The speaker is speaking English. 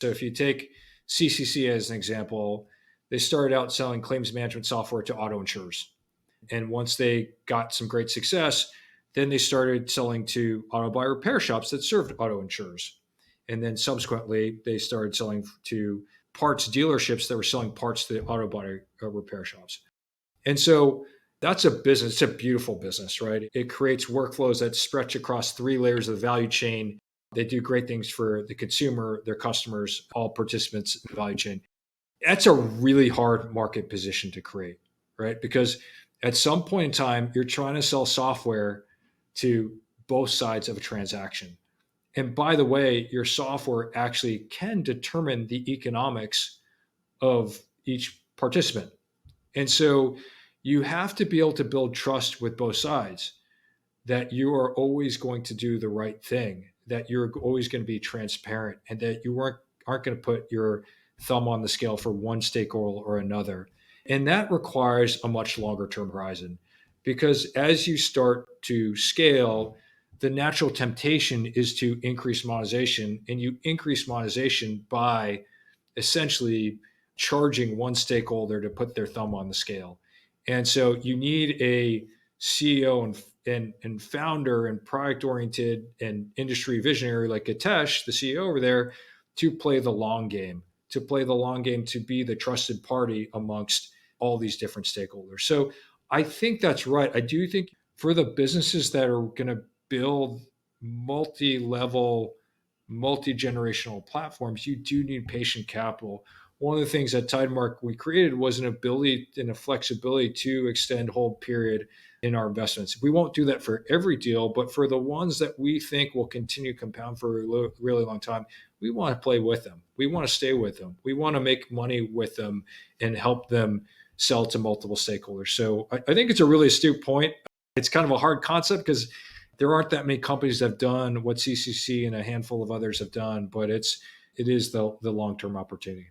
So if you take CCC as an example, they started out selling claims management software to auto insurers. And once they got some great success, then they started selling to auto body repair shops that served auto insurers. And then subsequently, they started selling to parts dealerships that were selling parts to the auto body repair shops. And so that's a business. It's a beautiful business, right? It creates workflows that stretch across three layers of the value chain. They do great things for the consumer, their customers, all participants in the value chain. That's a really hard market position to create, right? Because at some point in time, you're trying to sell software to both sides of a transaction. And by the way, your software actually can determine the economics of each participant. And so you have to be able to build trust with both sides that you are always going to do the right thing, that you're always going to be transparent, and that you aren't going to put your thumb on the scale for one stakeholder or another. And that requires a much longer term horizon because as you start to scale, the natural temptation is to increase monetization, and you increase monetization by essentially charging one stakeholder to put their thumb on the scale. And so you need a CEO and founder and product oriented and industry visionary like Gatesh, the CEO over there, to play the long game, to be the trusted party amongst all these different stakeholders. So I think that's right. I do think for the businesses that are going to build multi-level, multi-generational platforms, you do need patient capital. One of the things at Tidemark we created was an ability and a flexibility to extend hold period in our investments. We won't do that for every deal, but for the ones that we think will continue to compound for a really long time, we want to play with them. We want to stay with them. We want to make money with them and help them sell to multiple stakeholders. So I think it's a really astute point. It's kind of a hard concept because there aren't that many companies that have done what CCC and a handful of others have done, but it is the long-term opportunity.